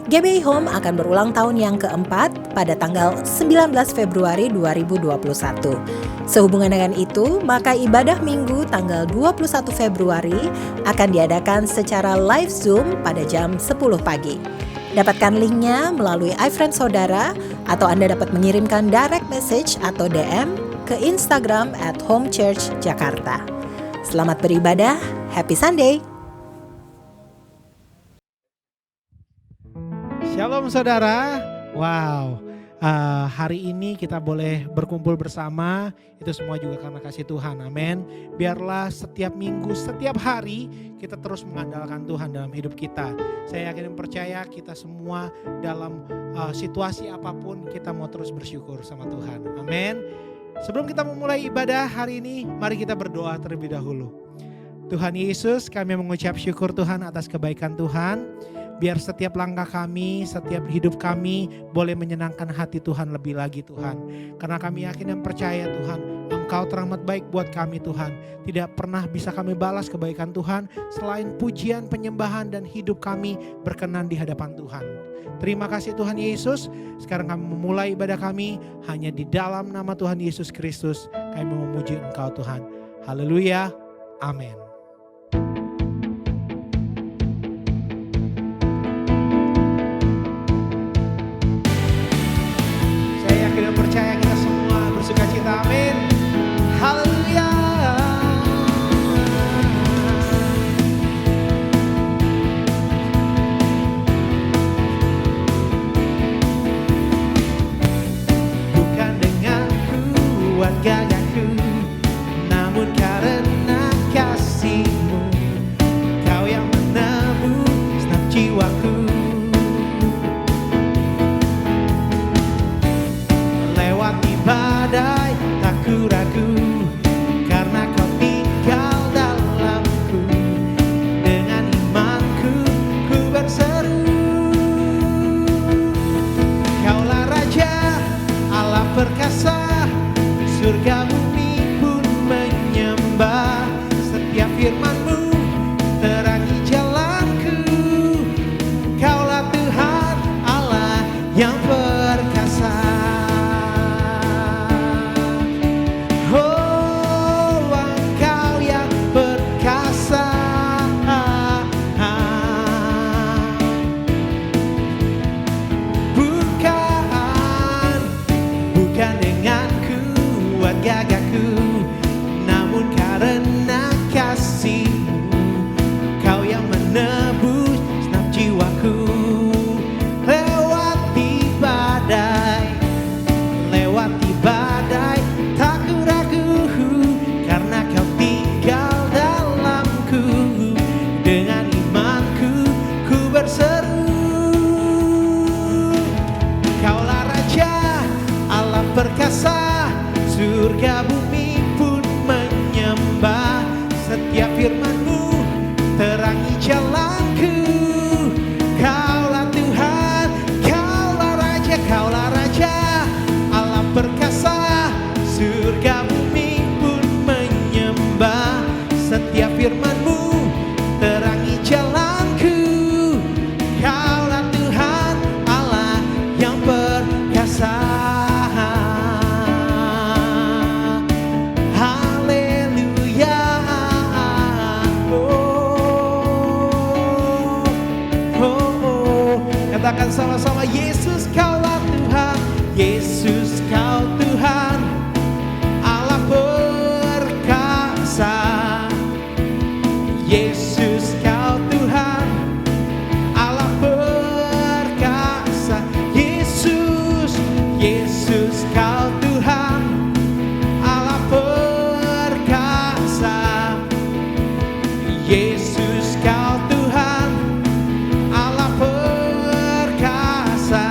GBI Home akan berulang tahun yang keempat pada tanggal 19 Februari 2021. Sehubungan dengan itu, maka ibadah minggu tanggal 21 Februari akan diadakan secara live Zoom pada jam 10 pagi. Dapatkan linknya melalui iFriend Saudara atau Anda dapat mengirimkan direct message atau DM ke Instagram @homechurchjakarta. Selamat beribadah, happy Sunday! Shalom saudara, wow, hari ini kita boleh berkumpul bersama, itu semua juga karena kasih Tuhan, amin. Biarlah setiap minggu, setiap hari kita terus mengandalkan Tuhan dalam hidup kita. Saya yakin dan percaya kita semua dalam situasi apapun kita mau terus bersyukur sama Tuhan, amin. Sebelum kita memulai ibadah hari ini, mari kita berdoa terlebih dahulu. Tuhan Yesus, kami mengucap syukur Tuhan atas kebaikan Tuhan. Biar setiap langkah kami, setiap hidup kami boleh menyenangkan hati Tuhan lebih lagi Tuhan. Karena kami yakin dan percaya Tuhan, Engkau teramat baik buat kami Tuhan. Tidak pernah bisa kami balas kebaikan Tuhan selain pujian, penyembahan dan hidup kami berkenan di hadapan Tuhan. Terima kasih Tuhan Yesus. Sekarang kami memulai ibadah kami hanya di dalam nama Tuhan Yesus Kristus. Kami memuji Engkau Tuhan. Haleluya. Amin. Saya percaya kita semua bersuka cita, amin. Haleluya. Bukan dengan kuat gagaku, namun karena kasih-Mu, Kau yang menebus segenap jiwaku. Badai tak ku ragu, karena Kau tinggal dalamku. Dengan imanku ku berseru, Kaulah Raja Allah perkasa, surga bumi pun menyembah. Setiap firman-Mu terangi jalanku. Kaulah Tuhan Allah yang perkasa. Gagaku, namun karena kasih-Mu, Kau yang menebus segenap jiwaku. Lewati badai tak ku ragu, karena Kau tinggal dalamku. Dengan imanku ku berseru, Kaulah Raja Allah perkasa, surga bumi pun menyembah. Setiap firman-Mu terangi jalanku. Kaulah Tuhan, Kaulah Raja Allah perkasa, surga bumi pun menyembah. Setiap firman-Mu terangi jalanku. Kaulah Tuhan Allah yang perkasa. Katakan sama-sama, Yesus Kaulah Tuhan, Yesus Kau Tuhan Allah perkasa. Yesus Kau Tuhan Allah perkasa. Yesus Kau Tuhan Allah perkasa. Yesus Kau Tuhan Allah perkasa.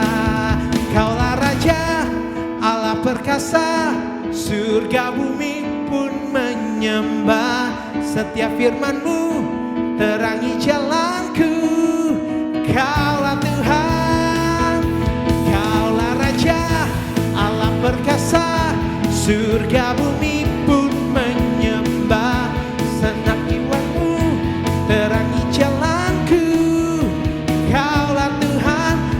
Kaulah Raja Allah perkasa, surga bumi pun menyembah. Setiap firman-Mu terangi jalanku. Kaulah Tuhan, Kaulah Raja Allah perkasa, surga bumi pun menyembah. Segenap jiwaku terangi jalanku. Kaulah Tuhan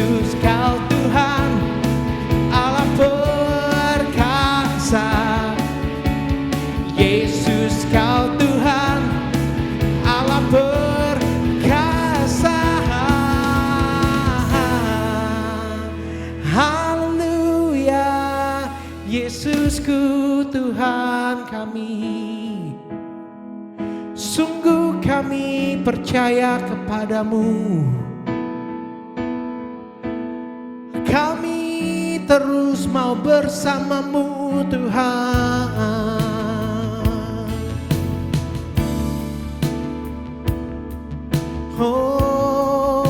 Yesus kau Tuhan Allah perkasa. Yesus kau Tuhan Allah perkasa. Haleluya, Yesusku Tuhan kami. Sungguh kami percaya kepadamu. Kami terus mau bersamamu Tuhan. Oh,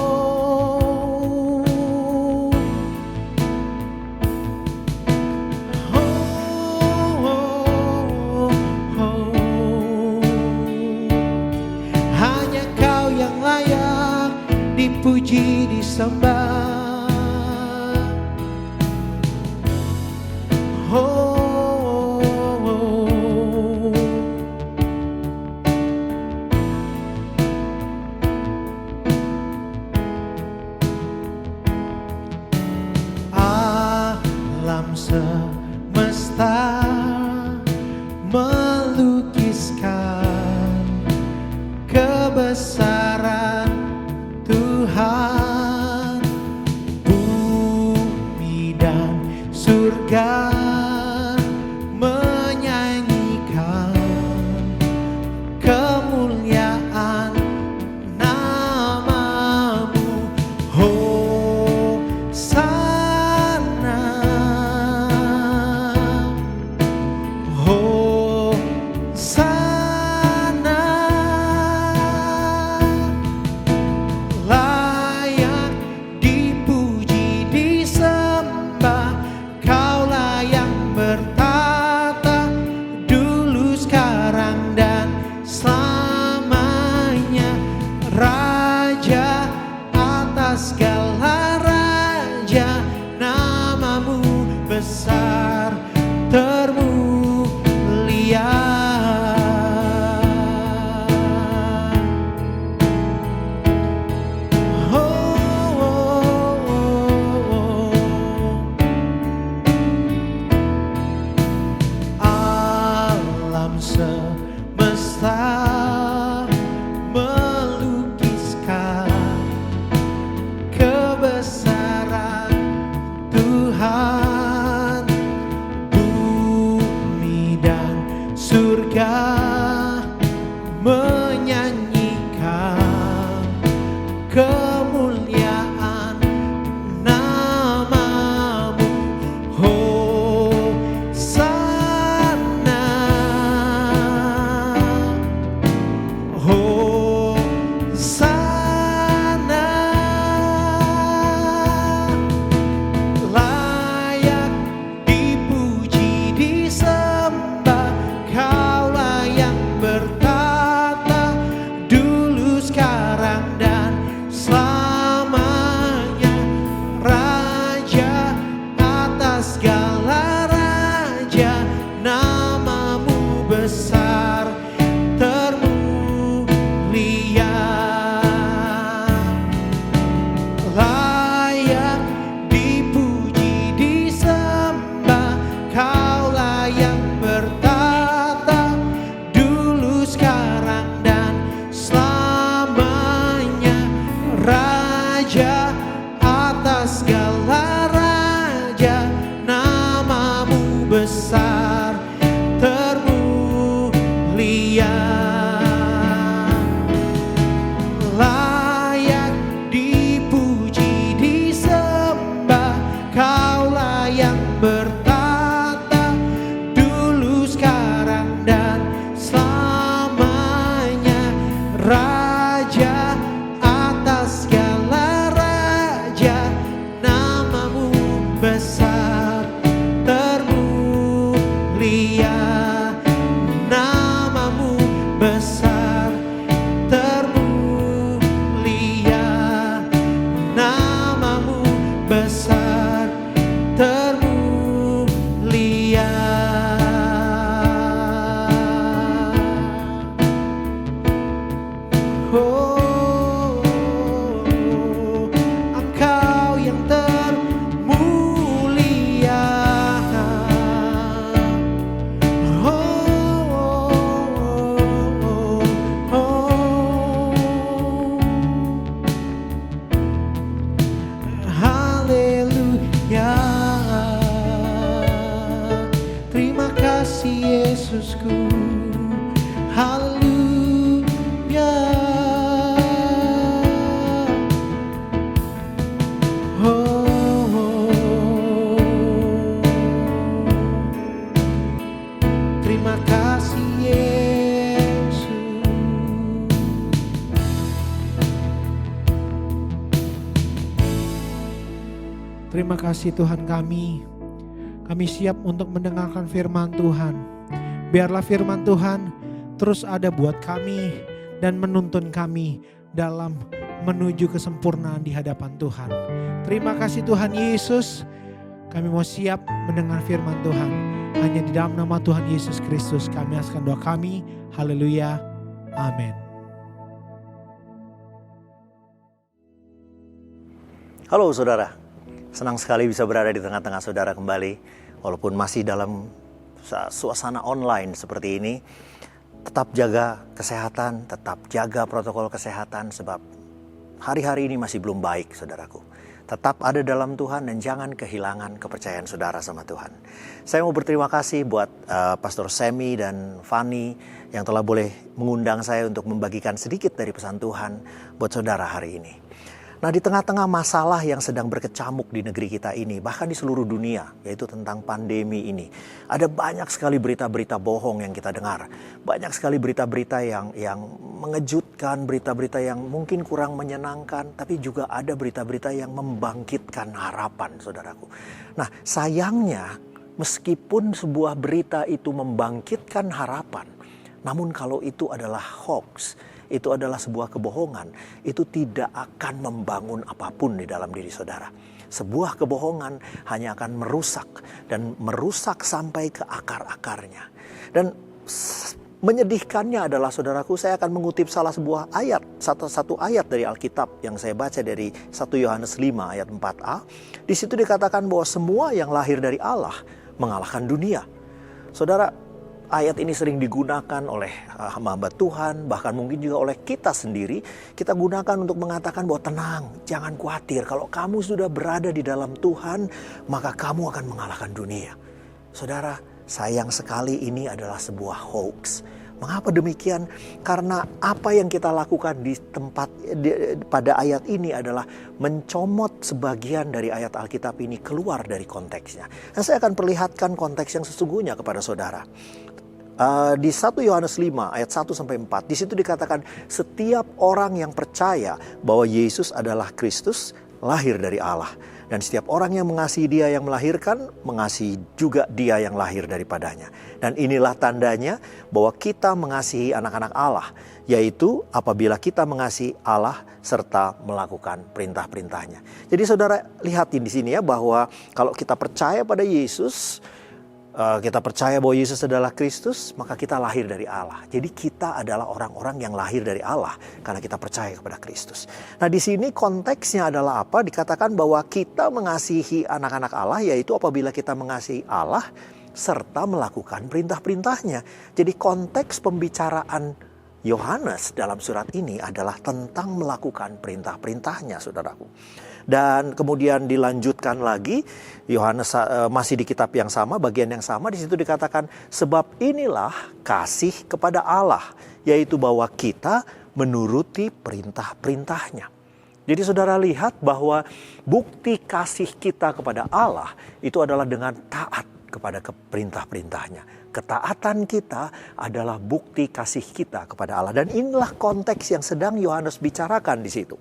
hanya Kau yang layak dipuji, disembah. Alam semesta melukiskan kebesaran Tuhan. Bumi dan surga menyanyikan kemuliaan namamu. Hosana, Hosana, layak dipuji, disembah. Kau layak bertata dulu, sekarang, dan selamanya. Raja atas segala raja, namamu besar termulia. Alam semesta melukiskan kebesaran Tuhan. Bumi dan surga menyanyikan kemuliaan namamu. Hosana, Hosana, layak dipuji, disembah. Kau layak bertata dulu, sekarang, dan selamanya. Raja atas segala raja, namamu besar termulia. Layak dipuji, disembah. Kau layak bertata dulu, sekarang, dan selamanya. Raja atas segala raja, namamu besar termulia. Layak dipuji, disembah. Kau layak bertata dulu, sekarang, dan selamanya. Raja atas segala raja, namamu besar termulia. Namamu besar termulia. Namamu besar termulia. Oh, Engkau yang Yesusku. Haleluya. Terima kasih Yesus. Terima kasih Tuhan kami. Kami siap untuk mendengarkan firman Tuhan. Biarlah firman Tuhan terus ada buat kami dan menuntun kami dalam menuju kesempurnaan di hadapan Tuhan. Terima kasih Tuhan Yesus. Kami mau siap mendengar firman Tuhan. Hanya di dalam nama Tuhan Yesus Kristus kami akan doa kami. Haleluya. Amin. Halo saudara, senang sekali bisa berada di tengah-tengah saudara kembali. Walaupun masih dalam suasana online seperti ini, tetap jaga kesehatan, tetap jaga protokol kesehatan sebab hari-hari ini masih belum baik saudaraku. Tetap ada dalam Tuhan dan jangan kehilangan kepercayaan saudara sama Tuhan. Saya mau berterima kasih buat Pastor Semi dan Fanny yang telah boleh mengundang saya untuk membagikan sedikit dari pesan Tuhan buat saudara hari ini. Nah, di tengah-tengah masalah yang sedang berkecamuk di negeri kita ini, bahkan di seluruh dunia, yaitu tentang pandemi ini, ada banyak sekali berita-berita bohong yang kita dengar. Banyak sekali berita-berita yang mengejutkan, berita-berita yang mungkin kurang menyenangkan, tapi juga ada berita-berita yang membangkitkan harapan, saudaraku. Nah, sayangnya, meskipun sebuah berita itu membangkitkan harapan, namun kalau itu adalah hoax, itu adalah sebuah kebohongan, itu tidak akan membangun apapun di dalam diri saudara. Sebuah kebohongan hanya akan merusak sampai ke akar-akarnya. Dan menyedihkannya adalah saudaraku, saya akan mengutip salah sebuah ayat, satu ayat dari Alkitab yang saya baca dari 1 Yohanes 5 ayat 4a. Di situ dikatakan bahwa semua yang lahir dari Allah mengalahkan dunia. Saudara, ayat ini sering digunakan oleh hamba Tuhan, bahkan mungkin juga oleh kita sendiri. Kita gunakan untuk mengatakan bahwa tenang, jangan khawatir. Kalau kamu sudah berada di dalam Tuhan, maka kamu akan mengalahkan dunia. Saudara, sayang sekali ini adalah sebuah hoax. Mengapa demikian? Karena apa yang kita lakukan pada ayat ini adalah mencomot sebagian dari ayat Alkitab ini keluar dari konteksnya. Dan saya akan perlihatkan konteks yang sesungguhnya kepada saudara. Di 1 Yohanes 5 ayat 1-4, di situ dikatakan setiap orang yang percaya bahwa Yesus adalah Kristus lahir dari Allah. Dan setiap orang yang mengasihi dia yang melahirkan, mengasihi juga dia yang lahir daripadanya. Dan inilah tandanya bahwa kita mengasihi anak-anak Allah, yaitu apabila kita mengasihi Allah serta melakukan perintah-perintahnya. Jadi saudara lihatin di sini ya, bahwa kalau kita percaya pada Yesus, kita percaya bahwa Yesus adalah Kristus, maka kita lahir dari Allah. Jadi kita adalah orang-orang yang lahir dari Allah karena kita percaya kepada Kristus. Nah, di sini konteksnya adalah apa? Dikatakan bahwa kita mengasihi anak-anak Allah, yaitu apabila kita mengasihi Allah serta melakukan perintah-perintahnya. Jadi konteks pembicaraan Yohanes dalam surat ini adalah tentang melakukan perintah-perintahnya, saudaraku. Dan kemudian dilanjutkan lagi, Yohanes masih di kitab yang sama, bagian yang sama, di situ dikatakan sebab inilah kasih kepada Allah, yaitu bahwa kita menuruti perintah-perintahnya. Jadi saudara lihat bahwa bukti kasih kita kepada Allah itu adalah dengan taat kepada perintah-perintahnya. Ketaatan kita adalah bukti kasih kita kepada Allah. Dan inilah konteks yang sedang Yohanes bicarakan di situ.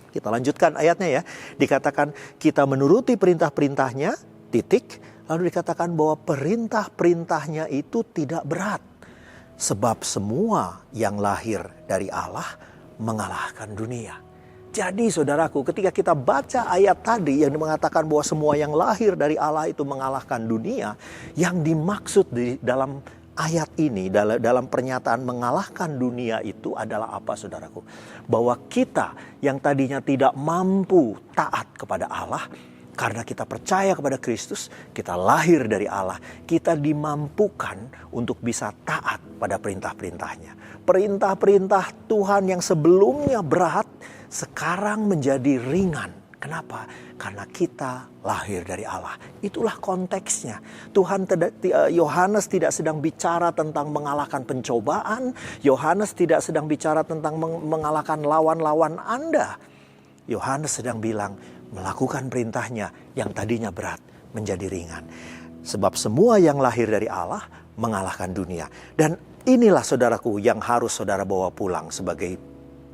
Kita lanjutkan ayatnya ya. Dikatakan kita menuruti perintah-perintahnya, titik. Lalu dikatakan bahwa perintah-perintahnya itu tidak berat. Sebab semua yang lahir dari Allah mengalahkan dunia. Jadi saudaraku, ketika kita baca ayat tadi yang mengatakan bahwa semua yang lahir dari Allah itu mengalahkan dunia, yang dimaksud di dalam ayat ini, dalam pernyataan mengalahkan dunia itu adalah apa saudaraku? Bahwa kita yang tadinya tidak mampu taat kepada Allah, karena kita percaya kepada Kristus, kita lahir dari Allah, kita dimampukan untuk bisa taat pada perintah-perintahnya. Perintah-perintah Tuhan yang sebelumnya berat, sekarang menjadi ringan Kenapa? Karena kita lahir dari Allah. Itulah konteksnya. Yohanes tidak sedang bicara tentang mengalahkan pencobaan. Yohanes tidak sedang bicara tentang mengalahkan lawan-lawan Anda. Yohanes sedang bilang melakukan perintahnya yang tadinya berat menjadi ringan. Sebab semua yang lahir dari Allah mengalahkan dunia. Dan inilah saudaraku yang harus saudara bawa pulang sebagai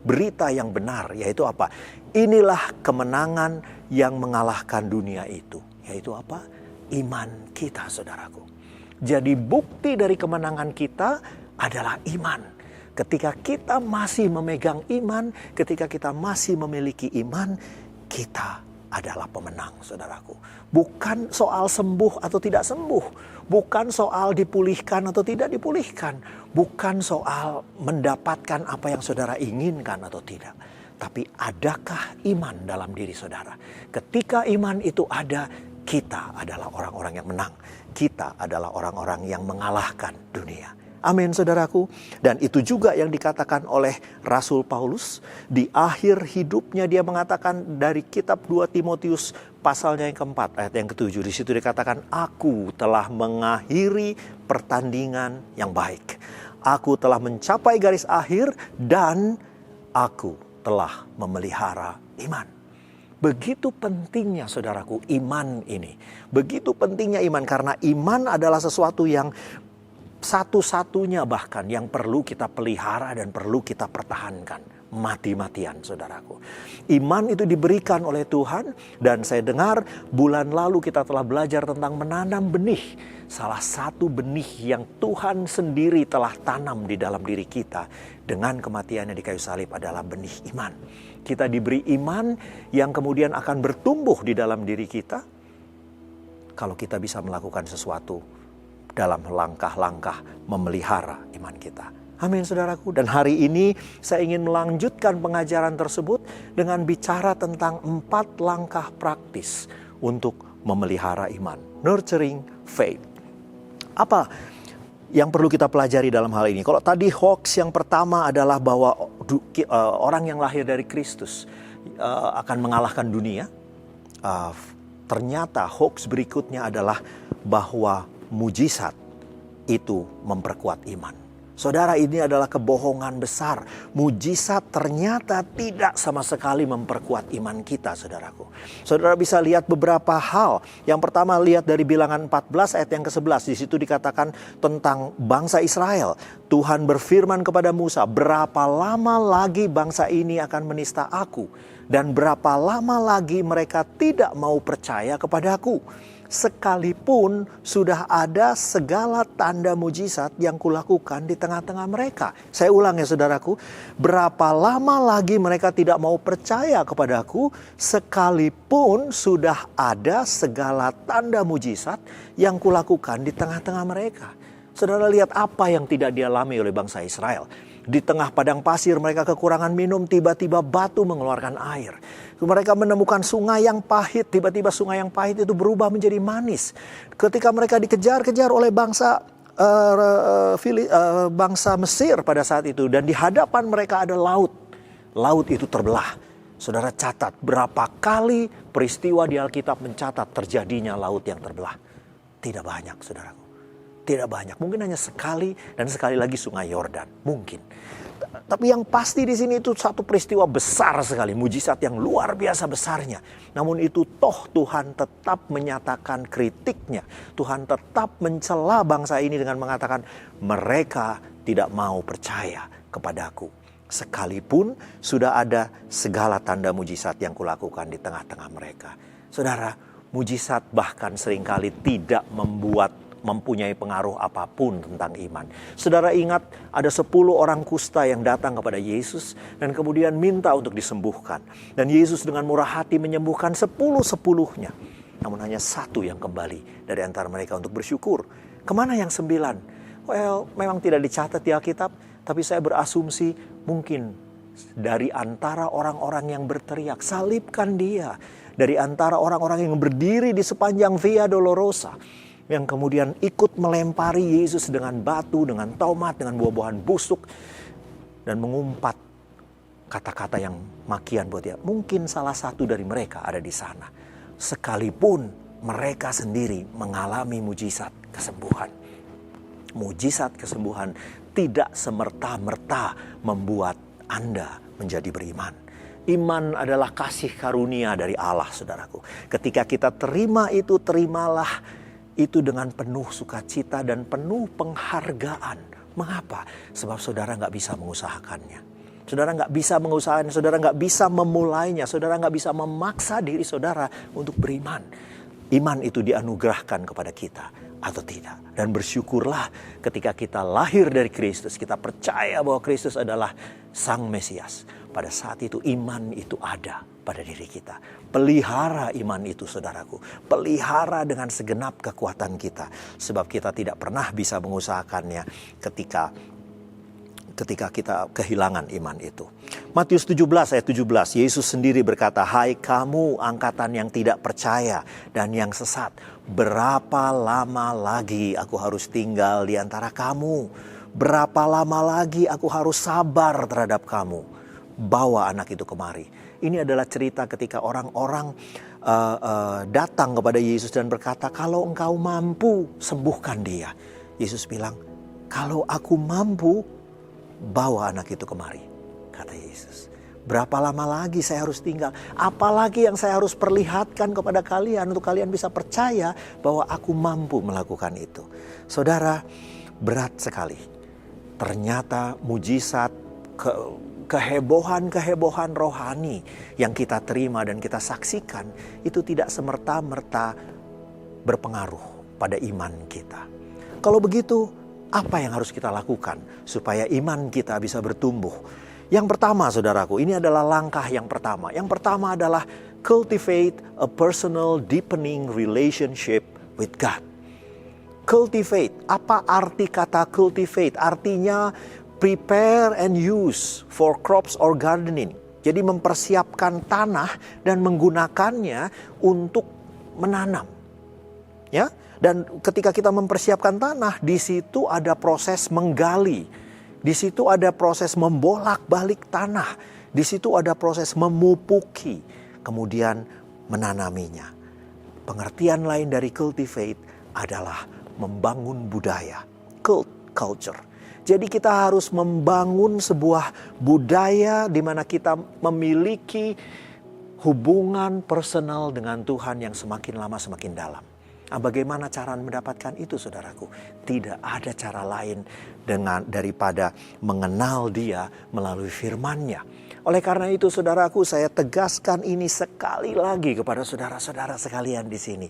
berita yang benar, yaitu apa? Inilah kemenangan yang mengalahkan dunia itu. Yaitu apa? Iman kita, saudaraku. Jadi bukti dari kemenangan kita adalah iman. Ketika kita masih memegang iman, ketika kita masih memiliki iman, kita adalah pemenang, saudaraku. Bukan soal sembuh atau tidak sembuh. Bukan soal dipulihkan atau tidak dipulihkan. Bukan soal mendapatkan apa yang saudara inginkan atau tidak. Tapi adakah iman dalam diri saudara? Ketika iman itu ada, kita adalah orang-orang yang menang. Kita adalah orang-orang yang mengalahkan dunia. Amin, saudaraku. Dan itu juga yang dikatakan oleh Rasul Paulus. Di akhir hidupnya dia mengatakan dari kitab 2 Timotius pasalnya yang keempat, ayat yang ketujuh. Di situ dikatakan, aku telah mengakhiri pertandingan yang baik. Aku telah mencapai garis akhir dan aku telah memelihara iman. Begitu pentingnya, saudaraku, iman ini. Begitu pentingnya iman, karena iman adalah sesuatu yang satu-satunya bahkan yang perlu kita pelihara dan perlu kita pertahankan mati-matian, saudaraku. Iman itu diberikan oleh Tuhan, dan saya dengar bulan lalu kita telah belajar tentang menanam benih. Salah satu benih yang Tuhan sendiri telah tanam di dalam diri kita dengan kematiannya di kayu salib adalah benih iman. Kita diberi iman yang kemudian akan bertumbuh di dalam diri kita kalau kita bisa melakukan sesuatu dalam langkah-langkah memelihara iman kita. Amin, saudaraku. Dan hari ini saya ingin melanjutkan pengajaran tersebut dengan bicara tentang 4 langkah praktis untuk memelihara iman. Nurturing faith. Apa yang perlu kita pelajari dalam hal ini? Kalau tadi hoax yang pertama adalah bahwa orang yang lahir dari Kristus akan mengalahkan dunia. Ternyata hoax berikutnya adalah bahwa mujizat itu memperkuat iman. Saudara, ini adalah kebohongan besar. Mujizat ternyata tidak sama sekali memperkuat iman kita, saudaraku. Saudara bisa lihat beberapa hal. Yang pertama, lihat dari Bilangan 14 ayat yang ke-11. Di situ dikatakan tentang bangsa Israel. Tuhan berfirman kepada Musa, berapa lama lagi bangsa ini akan menista aku? Dan berapa lama lagi mereka tidak mau percaya kepadaku? Sekalipun sudah ada segala tanda mujizat yang kulakukan di tengah-tengah mereka. Saya ulang ya, saudaraku. Berapa lama lagi mereka tidak mau percaya kepadaku, sekalipun sudah ada segala tanda mujizat yang kulakukan di tengah-tengah mereka. Saudara lihat apa yang tidak dialami oleh bangsa Israel. Di tengah padang pasir mereka kekurangan minum, tiba-tiba batu mengeluarkan air. Mereka menemukan sungai yang pahit, tiba-tiba sungai yang pahit itu berubah menjadi manis. Ketika mereka dikejar-kejar oleh bangsa Mesir pada saat itu, dan di hadapan mereka ada laut. Laut itu terbelah. Saudara catat berapa kali peristiwa di Alkitab mencatat terjadinya laut yang terbelah. Tidak banyak, saudaraku. Tidak banyak, mungkin hanya sekali dan sekali lagi sungai Yordan, mungkin. Tapi yang pasti di sini itu satu peristiwa besar sekali, mujizat yang luar biasa besarnya. Namun itu toh Tuhan tetap menyatakan kritiknya. Tuhan tetap mencela bangsa ini dengan mengatakan mereka tidak mau percaya kepadaku. Sekalipun sudah ada segala tanda mujizat yang kulakukan di tengah-tengah mereka. Saudara, mujizat bahkan seringkali tidak mempunyai pengaruh apapun tentang iman. Saudara ingat ada 10 orang kusta yang datang kepada Yesus dan kemudian minta untuk disembuhkan. Dan Yesus dengan murah hati menyembuhkan 10-10-nya. Namun hanya 1 yang kembali dari antara mereka untuk bersyukur. Kemana yang 9? Well, memang tidak dicatat di Alkitab, tapi saya berasumsi mungkin dari antara orang-orang yang berteriak, salibkan dia. Dari antara orang-orang yang berdiri di sepanjang Via Dolorosa, yang kemudian ikut melempari Yesus dengan batu, dengan tomat, dengan buah-buahan busuk, dan mengumpat kata-kata yang makian buat dia. Mungkin salah satu dari mereka ada di sana. Sekalipun mereka sendiri mengalami mujizat kesembuhan. Mujizat kesembuhan tidak semerta-merta membuat Anda menjadi beriman. Iman adalah kasih karunia dari Allah, saudaraku. Ketika kita terima itu, terimalah itu dengan penuh sukacita dan penuh penghargaan. Mengapa? Sebab saudara nggak bisa mengusahakannya. Saudara nggak bisa mengusahakannya, saudara nggak bisa memulainya, saudara nggak bisa memaksa diri saudara untuk beriman. Iman itu dianugerahkan kepada kita atau tidak. Dan bersyukurlah ketika kita lahir dari Kristus, kita percaya bahwa Kristus adalah Sang Mesias. Pada saat itu iman itu ada pada diri kita. Pelihara iman itu, saudaraku. Pelihara dengan segenap kekuatan kita. Sebab kita tidak pernah bisa mengusahakannya ketika kita kehilangan iman itu. Matius 17 ayat 17, Yesus sendiri berkata, "Hai kamu angkatan yang tidak percaya dan yang sesat, berapa lama lagi aku harus tinggal di antara kamu? Berapa lama lagi aku harus sabar terhadap kamu? Bawa anak itu kemari." Ini adalah cerita ketika orang-orang datang kepada Yesus dan berkata, "Kalau engkau mampu, sembuhkan dia." Yesus bilang, "Kalau aku mampu, bawa anak itu kemari," kata Yesus. Berapa lama lagi saya harus tinggal? Apalagi yang saya harus perlihatkan kepada kalian untuk kalian bisa percaya bahwa aku mampu melakukan itu. Saudara, berat sekali. Ternyata mujizat, kehebohan rohani yang kita terima dan kita saksikan itu tidak semerta-merta berpengaruh pada iman kita. Kalau begitu, apa yang harus kita lakukan supaya iman kita bisa bertumbuh? Yang pertama, saudaraku, ini adalah langkah yang pertama. Yang pertama adalah cultivate a personal deepening relationship with God. Cultivate, apa arti kata cultivate? Artinya prepare and use for crops or gardening. Jadi mempersiapkan tanah dan menggunakannya untuk menanam. Ya. Dan ketika kita mempersiapkan tanah, di situ ada proses menggali. Di situ ada proses membolak-balik tanah. Di situ ada proses memupuki, kemudian menanaminya. Pengertian lain dari cultivate adalah membangun budaya, culture. Jadi kita harus membangun sebuah budaya di mana kita memiliki hubungan personal dengan Tuhan yang semakin lama semakin dalam. Nah, bagaimana cara mendapatkan itu, saudaraku? Tidak ada cara lain daripada mengenal Dia melalui firman-Nya. Oleh karena itu, saudaraku, saya tegaskan ini sekali lagi kepada saudara-saudara sekalian di sini.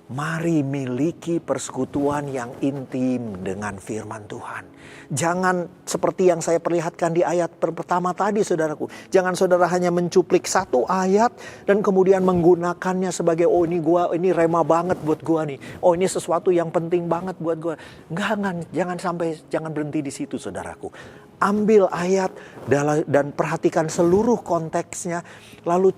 Mari miliki persekutuan yang intim dengan firman Tuhan. Jangan seperti yang saya perlihatkan di ayat pertama tadi, saudaraku. Jangan saudara hanya mencuplik satu ayat dan kemudian menggunakannya sebagai, oh ini rema banget buat gua nih. Oh ini sesuatu yang penting banget buat gua. Jangan berhenti di situ, saudaraku. Ambil ayat dan perhatikan seluruh konteksnya, lalu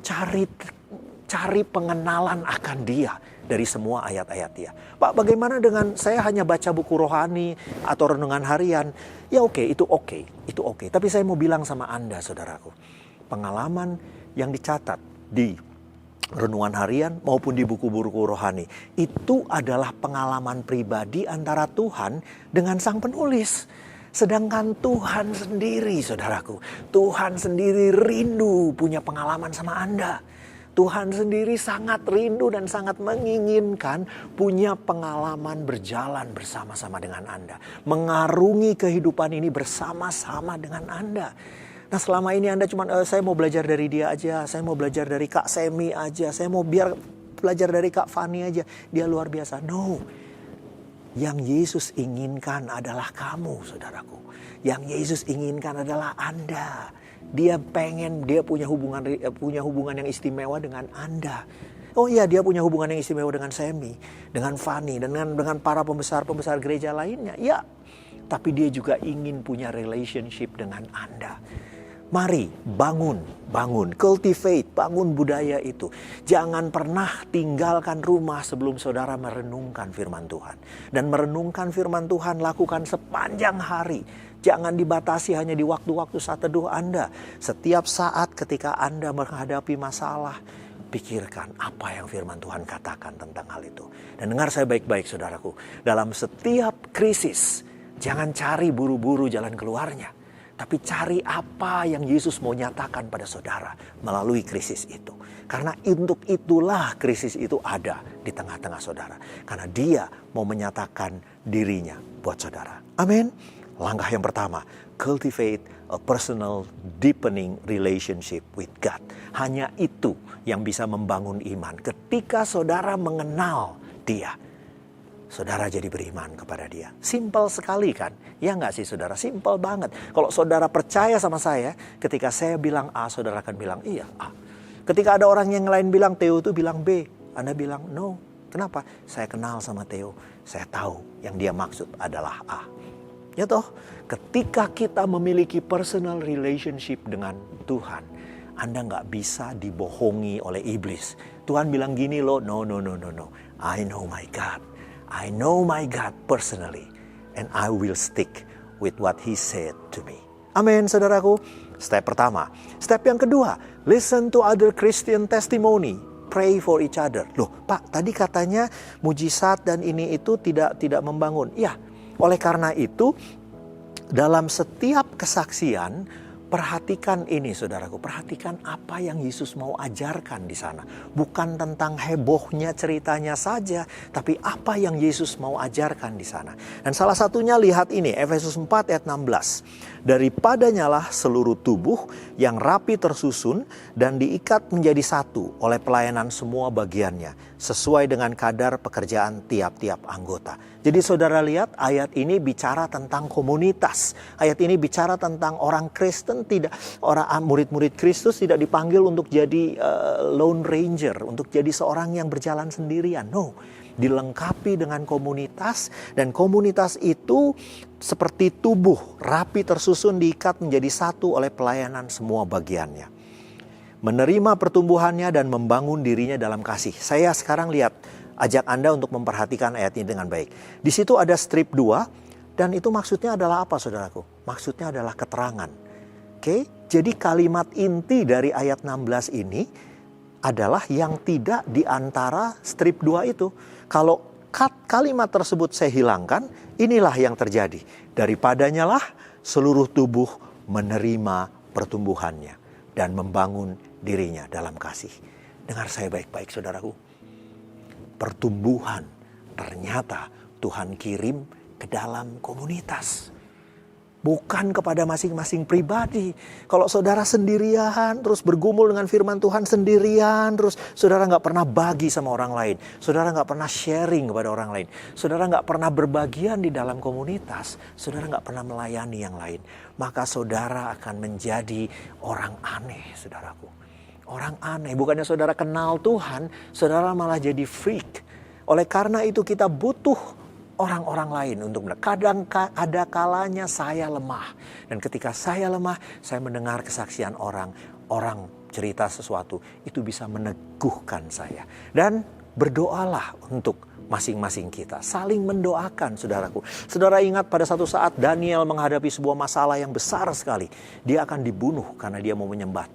cari pengenalan akan Dia dari semua ayat-ayat Dia. Pak, bagaimana dengan saya hanya baca buku rohani atau renungan harian? Ya itu oke. Tapi saya mau bilang sama Anda, saudaraku, pengalaman yang dicatat di renungan harian maupun di buku-buku rohani itu adalah pengalaman pribadi antara Tuhan dengan sang penulis. Sedangkan Tuhan sendiri, saudaraku, Tuhan sendiri rindu punya pengalaman sama Anda. Tuhan sendiri sangat rindu dan sangat menginginkan punya pengalaman berjalan bersama-sama dengan Anda. Mengarungi kehidupan ini bersama-sama dengan Anda. Nah, selama ini Anda cuma, saya mau belajar dari dia aja, saya mau belajar dari Kak Semi aja, saya mau belajar dari Kak Fani aja, dia luar biasa. No, yang Yesus inginkan adalah kamu, saudaraku. Yang Yesus inginkan adalah Anda. Dia punya hubungan yang istimewa dengan Anda. Oh iya, dia punya hubungan yang istimewa dengan Semi, dengan Fani, dengan para pembesar gereja lainnya. Ya, tapi dia juga ingin punya relationship dengan Anda. Mari bangun, cultivate, bangun budaya itu. Jangan pernah tinggalkan rumah sebelum saudara merenungkan firman Tuhan. Dan merenungkan firman Tuhan lakukan sepanjang hari. Jangan dibatasi hanya di waktu-waktu saat teduh Anda. Setiap saat ketika Anda menghadapi masalah, pikirkan apa yang firman Tuhan katakan tentang hal itu. Dan dengar saya baik-baik saudaraku. Dalam setiap krisis, jangan cari buru-buru jalan keluarnya. Tapi cari apa yang Yesus mau nyatakan pada saudara melalui krisis itu. Karena untuk itulah krisis itu ada di tengah-tengah saudara. Karena dia mau menyatakan dirinya buat saudara. Amin. Langkah yang pertama, cultivate a personal deepening relationship with God. Hanya itu yang bisa membangun iman. Ketika saudara mengenal dia, saudara jadi beriman kepada dia. Simpel sekali kan? Ya nggak sih saudara? Simpel banget. Kalau saudara percaya sama saya, ketika saya bilang A, saudara akan bilang iya A. Ketika ada orang yang lain bilang Theo itu bilang B, Anda bilang no. Kenapa? Saya kenal sama Theo. Saya tahu yang dia maksud adalah A. Ya toh, ketika kita memiliki personal relationship dengan Tuhan, Anda nggak bisa dibohongi oleh iblis. Tuhan bilang gini loh, no. I know my God. I know my God personally. And I will stick with what He said to me. Amin, saudaraku. Step pertama. Step yang kedua, listen to other Christian testimony. Pray for each other. Loh, Pak, tadi katanya mujizat dan ini itu tidak membangun. Ya, oleh karena itu, dalam setiap kesaksian, perhatikan ini saudaraku, perhatikan apa yang Yesus mau ajarkan di sana. Bukan tentang hebohnya ceritanya saja, tapi apa yang Yesus mau ajarkan di sana. Dan salah satunya lihat ini, Efesus 4 ayat 16. Daripadanyalah seluruh tubuh yang rapi tersusun dan diikat menjadi satu oleh pelayanan semua bagiannya, sesuai dengan kadar pekerjaan tiap-tiap anggota. Jadi saudara lihat ayat ini bicara tentang komunitas. Ayat ini bicara tentang orang Kristen, orang murid-murid Kristus tidak dipanggil untuk jadi lone ranger, untuk jadi seorang yang berjalan sendirian. No, dilengkapi dengan komunitas, dan komunitas itu seperti tubuh rapi tersusun diikat menjadi satu oleh pelayanan semua bagiannya. Menerima pertumbuhannya dan membangun dirinya dalam kasih. Saya sekarang ajak Anda untuk memperhatikan ayat ini dengan baik. Di situ ada strip 2 dan itu maksudnya adalah apa saudaraku? Maksudnya adalah keterangan. Oke, jadi kalimat inti dari ayat 16 ini adalah yang tidak di antara strip 2 itu. Kalau kalimat tersebut saya hilangkan, inilah yang terjadi. Daripadanyalah seluruh tubuh menerima pertumbuhannya dan membangun dirinya dalam kasih. Dengar saya baik-baik saudaraku. Pertumbuhan ternyata Tuhan kirim ke dalam komunitas. Bukan kepada masing-masing pribadi. Kalau saudara sendirian, terus bergumul dengan firman Tuhan sendirian, terus saudara nggak pernah bagi sama orang lain. Saudara nggak pernah sharing kepada orang lain. Saudara nggak pernah berbagian di dalam komunitas. Saudara nggak pernah melayani yang lain. Maka saudara akan menjadi orang aneh, saudaraku. Orang aneh. Bukannya saudara kenal Tuhan, saudara malah jadi freak. Oleh karena itu kita butuh orang-orang lain untuk kadang ada kalanya saya lemah, dan ketika saya lemah saya mendengar kesaksian orang cerita sesuatu, itu bisa meneguhkan saya. Dan berdoalah untuk masing-masing kita, saling mendoakan saudaraku. Saudara ingat pada satu saat Daniel menghadapi sebuah masalah yang besar sekali. Dia akan dibunuh karena dia mau menyembah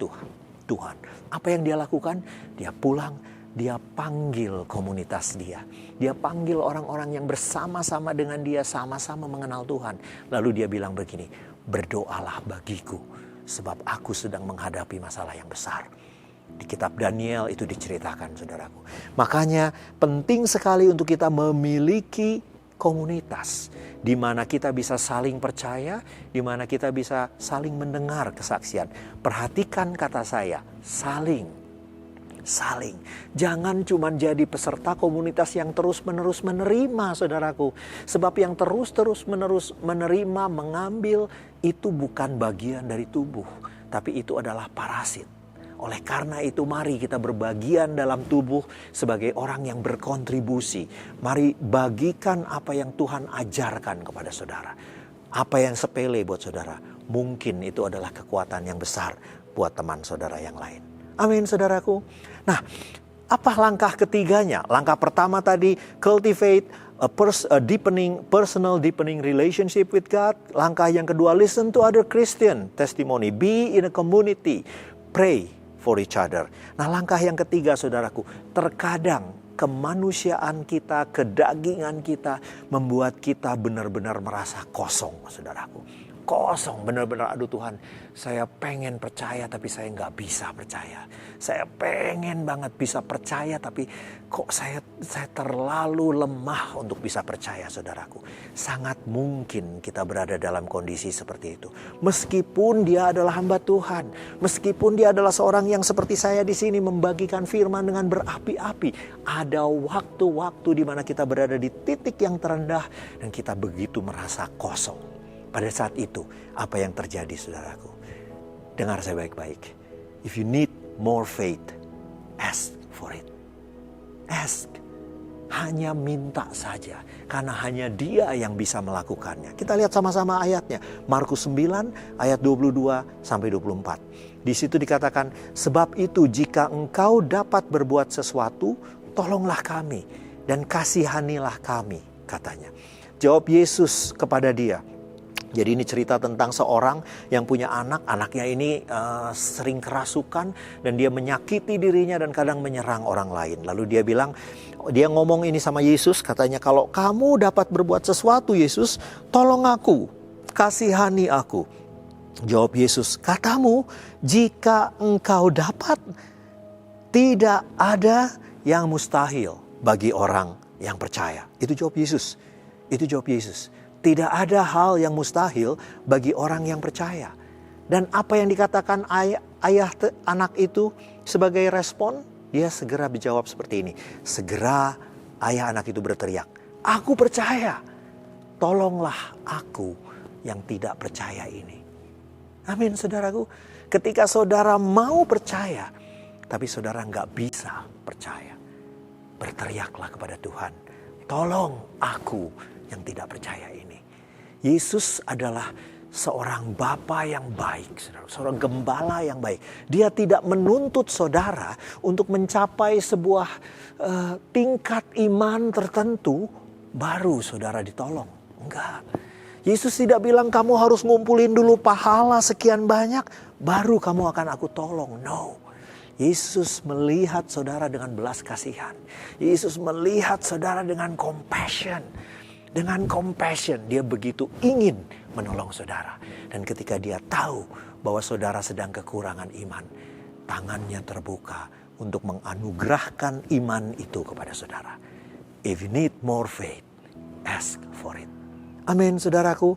Tuhan. Apa yang dia lakukan? Dia pulang. Dia panggil komunitas dia. Dia panggil orang-orang yang bersama-sama dengan dia, sama-sama mengenal Tuhan. Lalu dia bilang begini, berdoalah bagiku sebab aku sedang menghadapi masalah yang besar. Di kitab Daniel itu diceritakan saudaraku. Makanya penting sekali untuk kita memiliki komunitas di mana kita bisa saling percaya, di mana kita bisa saling mendengar kesaksian. Perhatikan kata saya, saling. Jangan cuma jadi peserta komunitas yang terus-menerus menerima saudaraku. Sebab yang terus-menerus menerima, mengambil, itu bukan bagian dari tubuh. Tapi itu adalah parasit. Oleh karena itu mari kita berbagian dalam tubuh sebagai orang yang berkontribusi. Mari bagikan apa yang Tuhan ajarkan kepada saudara. Apa yang sepele buat saudara, mungkin itu adalah kekuatan yang besar buat teman saudara yang lain. Amin saudaraku. Nah, apa langkah ketiganya? Langkah pertama tadi, cultivate a personal deepening relationship with God. Langkah yang kedua, listen to other Christian testimony. Be in a community. Pray for each other. Nah, langkah yang ketiga saudaraku, terkadang kemanusiaan kita, kedagingan kita membuat kita benar-benar merasa kosong saudaraku. Kosong, benar-benar aduh Tuhan, saya pengen percaya tapi saya nggak bisa percaya. Saya pengen banget bisa percaya tapi kok saya terlalu lemah untuk bisa percaya saudaraku. Sangat mungkin kita berada dalam kondisi seperti itu. Meskipun dia adalah hamba Tuhan, meskipun dia adalah seorang yang seperti saya di sini membagikan firman dengan berapi-api, ada waktu-waktu di mana kita berada di titik yang terendah dan kita begitu merasa kosong. Pada saat itu, apa yang terjadi saudaraku? Dengar saya baik-baik. If you need more faith, ask for it. Ask. Hanya minta saja. Karena hanya Dia yang bisa melakukannya. Kita lihat sama-sama ayatnya. Markus 9 ayat 22-24. Di situ dikatakan, sebab itu jika engkau dapat berbuat sesuatu, tolonglah kami dan kasihanilah kami, katanya. Jawab Yesus kepada dia. Jadi ini cerita tentang seorang yang punya anak. Anaknya ini sering kerasukan dan dia menyakiti dirinya dan kadang menyerang orang lain. Lalu dia ngomong ini sama Yesus, katanya, kalau kamu dapat berbuat sesuatu Yesus, tolong aku, kasihani aku. Jawab Yesus, katamu jika engkau dapat, tidak ada yang mustahil bagi orang yang percaya. Itu jawab Yesus. Itu jawab Yesus. Tidak ada hal yang mustahil bagi orang yang percaya. Dan apa yang dikatakan ayah anak itu sebagai respon, dia segera menjawab seperti ini. Segera ayah anak itu berteriak, aku percaya, tolonglah aku yang tidak percaya ini. Amin saudaraku. Ketika saudara mau percaya, tapi saudara nggak bisa percaya, berteriaklah kepada Tuhan, tolong aku yang tidak percaya ini. Yesus adalah seorang bapa yang baik, seorang gembala yang baik. Dia tidak menuntut saudara untuk mencapai sebuah tingkat iman tertentu baru saudara ditolong. Enggak. Yesus tidak bilang kamu harus ngumpulin dulu pahala sekian banyak baru kamu akan aku tolong. No. Yesus melihat saudara dengan belas kasihan. Yesus melihat saudara dengan compassion. Dengan compassion, dia begitu ingin menolong saudara. Dan ketika dia tahu bahwa saudara sedang kekurangan iman, tangannya terbuka untuk menganugerahkan iman itu kepada saudara. If you need more faith, ask for it. Amin, saudaraku.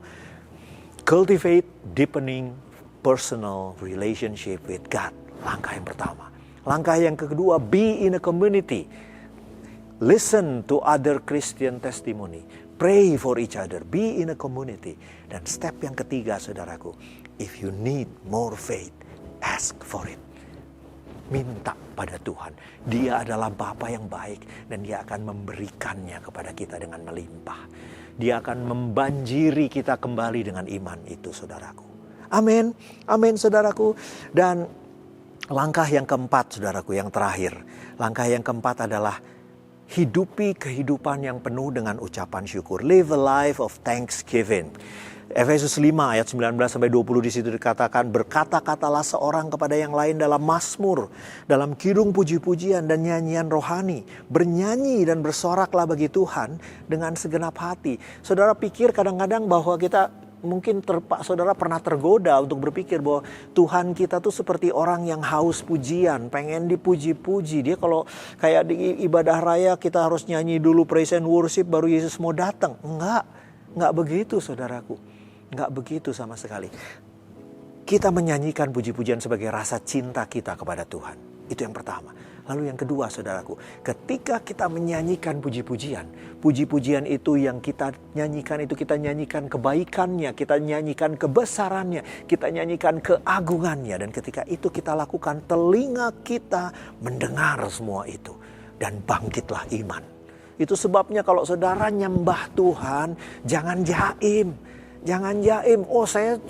Cultivate deepening personal relationship with God. Langkah yang pertama. Langkah yang kedua, be in a community. Listen to other Christian testimony. Pray for each other. Be in a community. Dan step yang ketiga saudaraku. If you need more faith, ask for it. Minta pada Tuhan. Dia adalah Bapa yang baik. Dan Dia akan memberikannya kepada kita dengan melimpah. Dia akan membanjiri kita kembali dengan iman itu saudaraku. Amin. Amin saudaraku. Dan langkah yang keempat saudaraku, yang terakhir. Langkah yang keempat adalah hidupi kehidupan yang penuh dengan ucapan syukur. Live a life of thanksgiving. Efesus 5 ayat 19-20 di situ dikatakan, berkata-katalah seorang kepada yang lain dalam mazmur, dalam kidung puji-pujian dan nyanyian rohani. Bernyanyi dan bersoraklah bagi Tuhan dengan segenap hati. Saudara pikir kadang-kadang bahwa kita mungkin saudara pernah tergoda untuk berpikir bahwa Tuhan kita tuh seperti orang yang haus pujian, pengen dipuji-puji. Dia kalau kayak di ibadah raya kita harus nyanyi dulu praise and worship baru Yesus mau datang. Enggak begitu saudaraku. Enggak begitu sama sekali. Kita menyanyikan puji-pujian sebagai rasa cinta kita kepada Tuhan. Itu yang pertama. Lalu yang kedua saudaraku, ketika kita menyanyikan puji-pujian, puji-pujian itu yang kita nyanyikan itu kita nyanyikan kebaikannya, kita nyanyikan kebesarannya, kita nyanyikan keagungannya. Dan ketika itu kita lakukan, telinga kita mendengar semua itu. Dan bangkitlah iman. Itu sebabnya kalau saudara nyembah Tuhan, jangan jaim. Jangan jaim, oh saya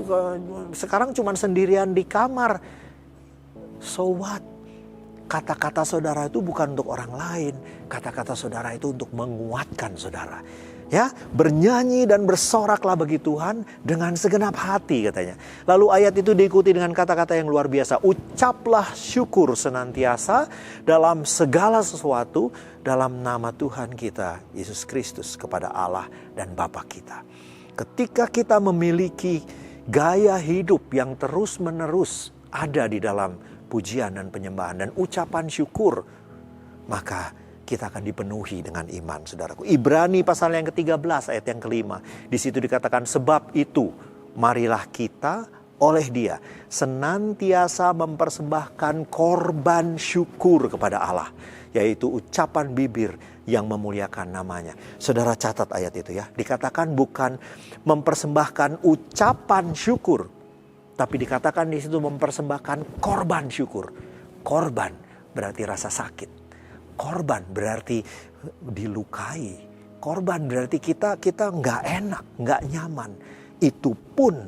sekarang cuma sendirian di kamar. So what? Kata-kata saudara itu bukan untuk orang lain. Kata-kata saudara itu untuk menguatkan saudara. Ya, bernyanyi dan bersoraklah bagi Tuhan dengan segenap hati katanya. Lalu ayat itu diikuti dengan kata-kata yang luar biasa. Ucaplah syukur senantiasa dalam segala sesuatu dalam nama Tuhan kita Yesus Kristus kepada Allah dan Bapa kita. Ketika kita memiliki gaya hidup yang terus-menerus ada di dalam pujian dan penyembahan dan ucapan syukur, maka kita akan dipenuhi dengan iman, saudaraku. Ibrani pasal yang ke-13 ayat yang ke-5. Di situ dikatakan, sebab itu marilah kita oleh Dia senantiasa mempersembahkan korban syukur kepada Allah, yaitu ucapan bibir yang memuliakan namanya. Saudara catat ayat itu ya. Dikatakan bukan mempersembahkan ucapan syukur, tapi dikatakan di situ mempersembahkan korban syukur. Korban berarti rasa sakit. Korban berarti dilukai. Korban berarti kita nggak enak, nggak nyaman. Itu pun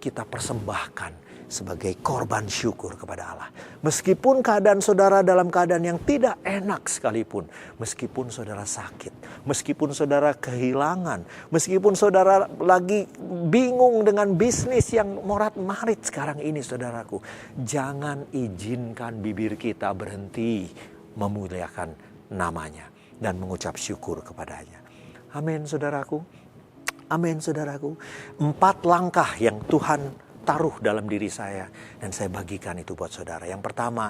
kita persembahkan sebagai korban syukur kepada Allah. Meskipun keadaan saudara dalam keadaan yang tidak enak sekalipun. Meskipun saudara sakit. Meskipun saudara kehilangan. Meskipun saudara lagi bingung dengan bisnis yang morat-marit sekarang ini, saudaraku. Jangan izinkan bibir kita berhenti memuliakan namanya dan mengucap syukur kepadanya. Amin, saudaraku. Amin, saudaraku. 4 langkah yang Tuhan taruh dalam diri saya dan saya bagikan itu buat saudara. Yang pertama,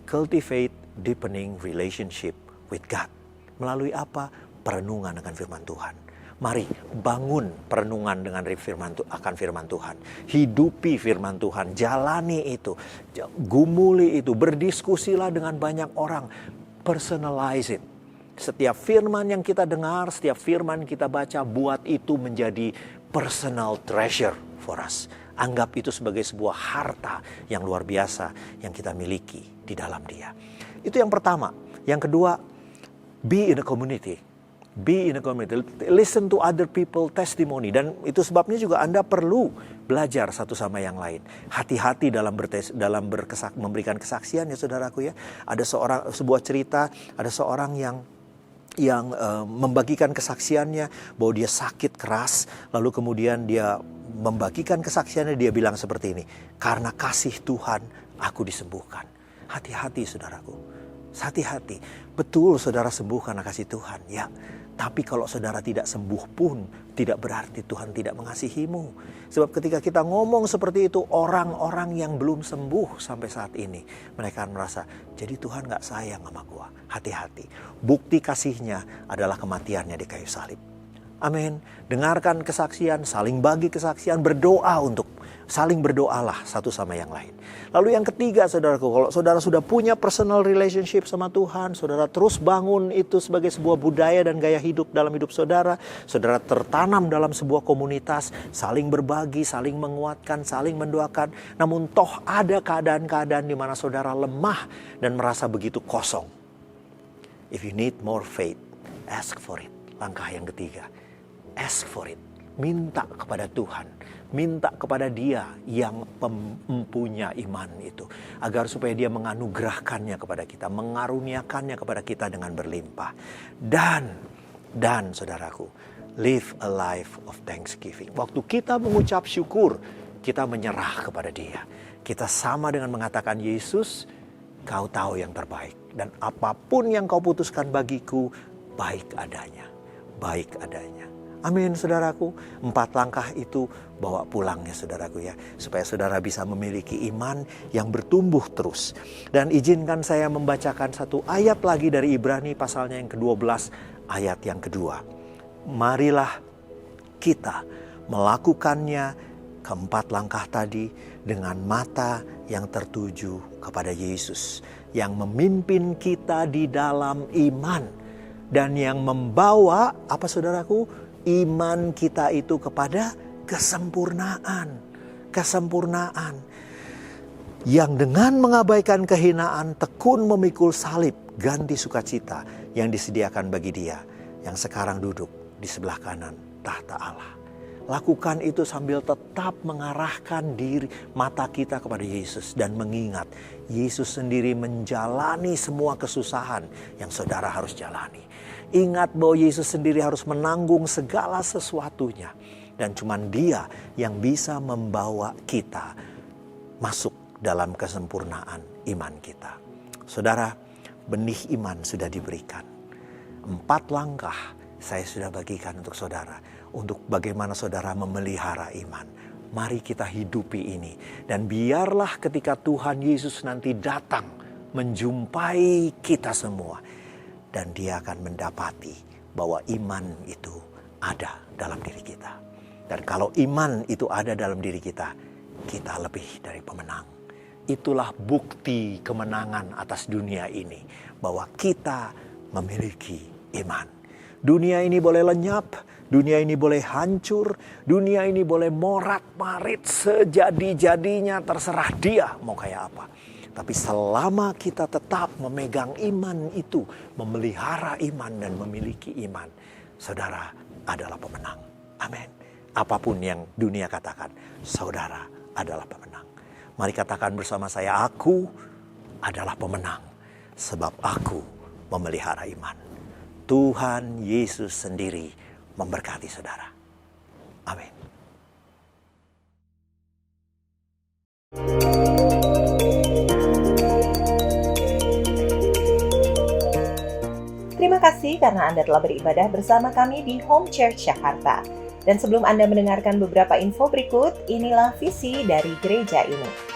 cultivate deepening relationship with God. Melalui apa? Perenungan dengan firman Tuhan. Mari bangun perenungan dengan akan firman Tuhan. Hidupi firman Tuhan, jalani itu, gumuli itu, berdiskusilah dengan banyak orang. Personalize it. Setiap firman yang kita dengar, setiap firman kita baca, buat itu menjadi personal treasure for us. Anggap itu sebagai sebuah harta yang luar biasa yang kita miliki di dalam Dia. Itu yang pertama. Yang kedua, be in a community. Be in a community, listen to other people testimony. Dan itu sebabnya juga Anda perlu belajar satu sama yang lain. Hati-hati dalam memberikan kesaksian ya saudaraku ya. Ada sebuah cerita, ada seorang yang membagikan kesaksiannya bahwa dia sakit keras. Lalu kemudian dia membagikan kesaksiannya, dia bilang seperti ini. Karena kasih Tuhan aku disembuhkan. Hati-hati saudaraku. Hati-hati. Betul saudara sembuh karena kasih Tuhan ya. Tapi kalau saudara tidak sembuh pun tidak berarti Tuhan tidak mengasihimu. Sebab ketika kita ngomong seperti itu, orang-orang yang belum sembuh sampai saat ini, mereka akan merasa, jadi Tuhan gak sayang sama gua. Hati-hati. Bukti kasihnya adalah kematiannya di kayu salib. Amin. Dengarkan kesaksian, saling bagi kesaksian, berdoa untuk saling berdoalah satu sama yang lain. Lalu yang ketiga saudaraku, kalau saudara sudah punya personal relationship sama Tuhan, saudara terus bangun itu sebagai sebuah budaya dan gaya hidup dalam hidup saudara. Saudara tertanam dalam sebuah komunitas, saling berbagi, saling menguatkan, saling mendoakan. Namun toh ada keadaan-keadaan di mana saudara lemah dan merasa begitu kosong. If you need more faith, ask for it. Langkah yang ketiga, ask for it. Minta kepada Tuhan, minta kepada Dia yang mempunyai iman itu, agar supaya Dia menganugerahkannya kepada kita, mengaruniakannya kepada kita dengan berlimpah. Dan saudaraku, live a life of thanksgiving. Waktu kita mengucap syukur, kita menyerah kepada Dia. Kita sama dengan mengatakan, Yesus, Kau tahu yang terbaik. Dan apapun yang Kau putuskan bagiku, baik adanya. Baik adanya. Amin saudaraku. 4 langkah itu bawa pulang ya saudaraku ya. Supaya saudara bisa memiliki iman yang bertumbuh terus. Dan izinkan saya membacakan satu ayat lagi dari Ibrani pasalnya yang ke-12 ayat yang kedua. Marilah kita melakukannya keempat langkah tadi dengan mata yang tertuju kepada Yesus. Yang memimpin kita di dalam iman. Dan yang membawa apa saudaraku? Iman kita itu kepada kesempurnaan. Kesempurnaan. Yang dengan mengabaikan kehinaan tekun memikul salib ganti sukacita yang disediakan bagi Dia. Yang sekarang duduk di sebelah kanan tahta Allah. Lakukan itu sambil tetap mengarahkan diri mata kita kepada Yesus dan mengingat Yesus sendiri menjalani semua kesusahan yang saudara harus jalani. Ingat bahwa Yesus sendiri harus menanggung segala sesuatunya dan cuman Dia yang bisa membawa kita masuk dalam kesempurnaan iman kita. Saudara, benih iman sudah diberikan. 4 langkah saya sudah bagikan untuk saudara, untuk bagaimana saudara memelihara iman. Mari kita hidupi ini. Dan biarlah ketika Tuhan Yesus nanti datang menjumpai kita semua. Dan Dia akan mendapati bahwa iman itu ada dalam diri kita. Dan kalau iman itu ada dalam diri kita, kita lebih dari pemenang. Itulah bukti kemenangan atas dunia ini. Bahwa kita memiliki iman. Dunia ini boleh lenyap, dunia ini boleh hancur, dunia ini boleh morat-marit sejadi-jadinya, terserah dia mau kayak apa. Tapi selama kita tetap memegang iman itu, memelihara iman dan memiliki iman, saudara adalah pemenang. Amin. Apapun yang dunia katakan, saudara adalah pemenang. Mari katakan bersama saya, aku adalah pemenang sebab aku memelihara iman. Tuhan Yesus sendiri memberkati saudara. Amin. Terima kasih karena Anda telah beribadah bersama kami di Home Church Jakarta. Dan sebelum Anda mendengarkan beberapa info berikut, inilah visi dari gereja ini.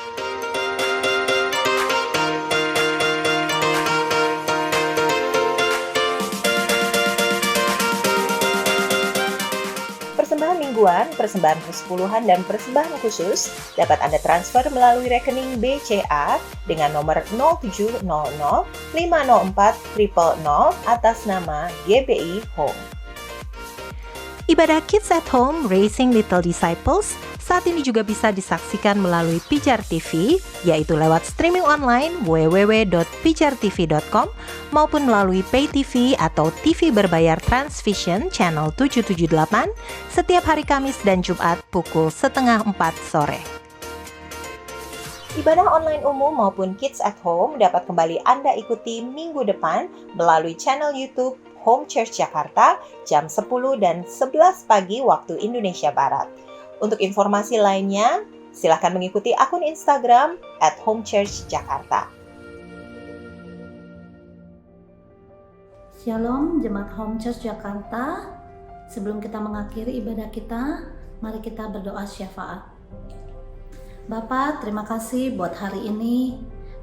Persembahan mingguan, persembahan persepuluhan, dan persembahan khusus dapat Anda transfer melalui rekening BCA dengan nomor 0700 504 000 atas nama GBI Home. Ibadah Kids at Home Raising Little Disciples saat ini juga bisa disaksikan melalui Pijar TV, yaitu lewat streaming online www.pijartv.com maupun melalui Pay TV atau TV berbayar Transvision Channel 778 setiap hari Kamis dan Jumat pukul 3:30 sore. Ibadah online umum maupun Kids at Home dapat kembali Anda ikuti minggu depan melalui channel YouTube Home Church Jakarta jam 10 dan 11 pagi waktu Indonesia Barat. Untuk informasi lainnya, silakan mengikuti akun Instagram @homechurchjakarta. Shalom Jemaat Home Church Jakarta. Sebelum kita mengakhiri ibadah kita, mari kita berdoa syafaat. Bapa, terima kasih buat hari ini,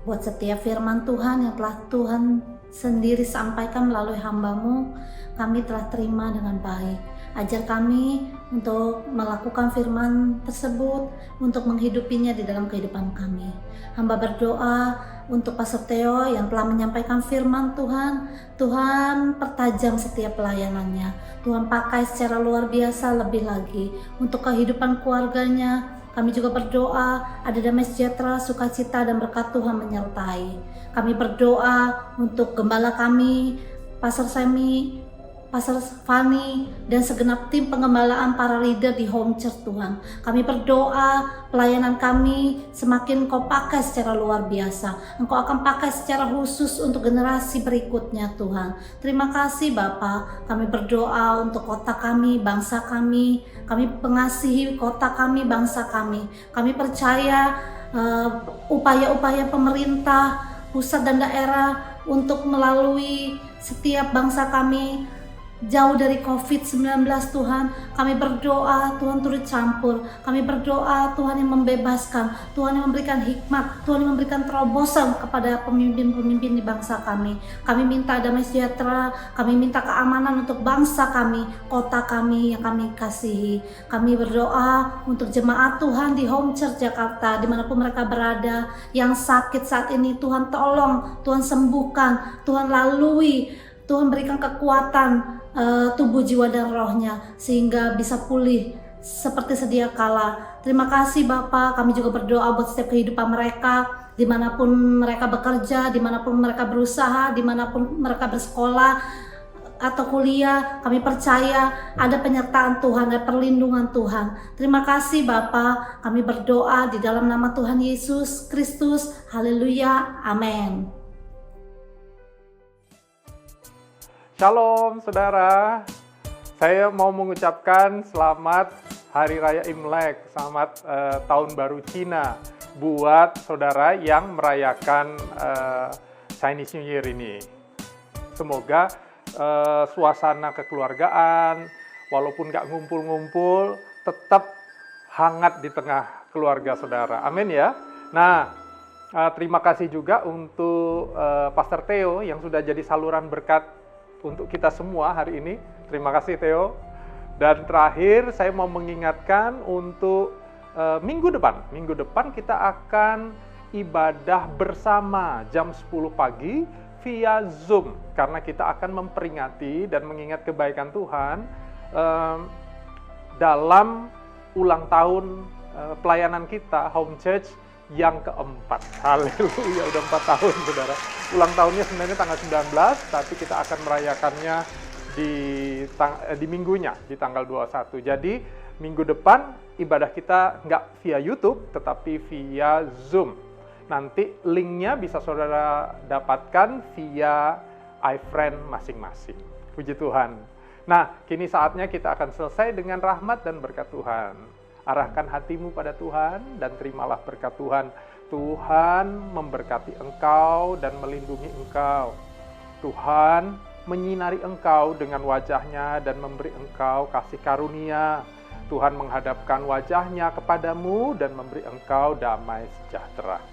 buat setiap firman Tuhan yang telah Tuhan sendiri sampaikan melalui hamba-Mu, kami telah terima dengan baik. Ajar kami untuk melakukan firman tersebut, untuk menghidupinya di dalam kehidupan kami. Hamba berdoa untuk Pastor Theo yang telah menyampaikan firman Tuhan. Tuhan pertajam setiap pelayanannya. Tuhan pakai secara luar biasa lebih lagi untuk kehidupan keluarganya. Kami juga berdoa ada damai sejahtera, sukacita dan berkat Tuhan menyertai. Kami berdoa untuk gembala kami, Pastor Semi, Pastor Fani, dan segenap tim pengembalaan para leader di Home Church Tuhan. Kami berdoa pelayanan kami semakin Engkau pakai secara luar biasa. Engkau akan pakai secara khusus untuk generasi berikutnya Tuhan. Terima kasih Bapa. Kami berdoa untuk kota kami, bangsa kami. Kami mengasihi kota kami, bangsa kami. Kami percaya upaya-upaya pemerintah, pusat dan daerah untuk melalui setiap bangsa kami jauh dari COVID-19 Tuhan. Kami berdoa Tuhan turut campur. Kami berdoa Tuhan yang membebaskan, Tuhan yang memberikan hikmat, Tuhan yang memberikan terobosan kepada pemimpin-pemimpin di bangsa kami. Kami minta damai sejahtera, kami minta keamanan untuk bangsa kami, kota kami yang kami kasihi. Kami berdoa untuk jemaat Tuhan di Home Church Jakarta dimanapun mereka berada, yang sakit saat ini Tuhan tolong, Tuhan sembuhkan, Tuhan lalui, Tuhan berikan kekuatan tubuh, jiwa, dan rohnya sehingga bisa pulih seperti sedia kala. Terima kasih Bapa. Kami juga berdoa buat setiap kehidupan mereka, dimanapun mereka bekerja, dimanapun mereka berusaha, dimanapun mereka bersekolah. atau kuliah, kami percaya ada penyertaan Tuhan dan perlindungan Tuhan. Terima kasih Bapa, kami berdoa di dalam nama Tuhan Yesus Kristus. Haleluya, amin. Shalom saudara, saya mau mengucapkan selamat Hari Raya Imlek, selamat Tahun Baru Cina buat saudara yang merayakan Chinese New Year ini. Semoga suasana kekeluargaan, walaupun nggak ngumpul-ngumpul, tetap hangat di tengah keluarga saudara. Amin ya. Nah, terima kasih juga untuk Pastor Theo yang sudah jadi saluran berkat untuk kita semua hari ini. Terima kasih Theo. Dan terakhir saya mau mengingatkan untuk minggu depan kita akan ibadah bersama jam 10 pagi via Zoom. Karena kita akan memperingati dan mengingat kebaikan Tuhan dalam ulang tahun pelayanan kita Home Church yang keempat. Haleluya, udah 4 tahun saudara. Ulang tahunnya sebenarnya tanggal 19, tapi kita akan merayakannya di minggunya, di tanggal 21. Jadi minggu depan ibadah kita nggak via YouTube, tetapi via Zoom. Nanti linknya bisa saudara dapatkan via iFriend masing-masing. Puji Tuhan. Nah, kini saatnya kita akan selesai dengan rahmat dan berkat Tuhan. Arahkan hatimu pada Tuhan dan terimalah berkat Tuhan. Tuhan memberkati engkau dan melindungi engkau. Tuhan menyinari engkau dengan wajahnya dan memberi engkau kasih karunia. Tuhan menghadapkan wajahnya kepadamu dan memberi engkau damai sejahtera.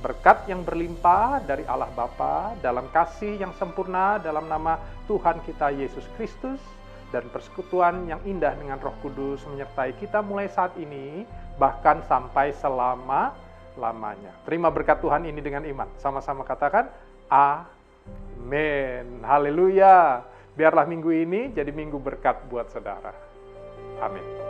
Berkat yang berlimpah dari Allah Bapa dalam kasih yang sempurna dalam nama Tuhan kita Yesus Kristus dan persekutuan yang indah dengan Roh Kudus menyertai kita mulai saat ini bahkan sampai selama-lamanya. Terima berkat Tuhan ini dengan iman. Sama-sama katakan amin. Haleluya. Biarlah minggu ini jadi minggu berkat buat saudara. Amin.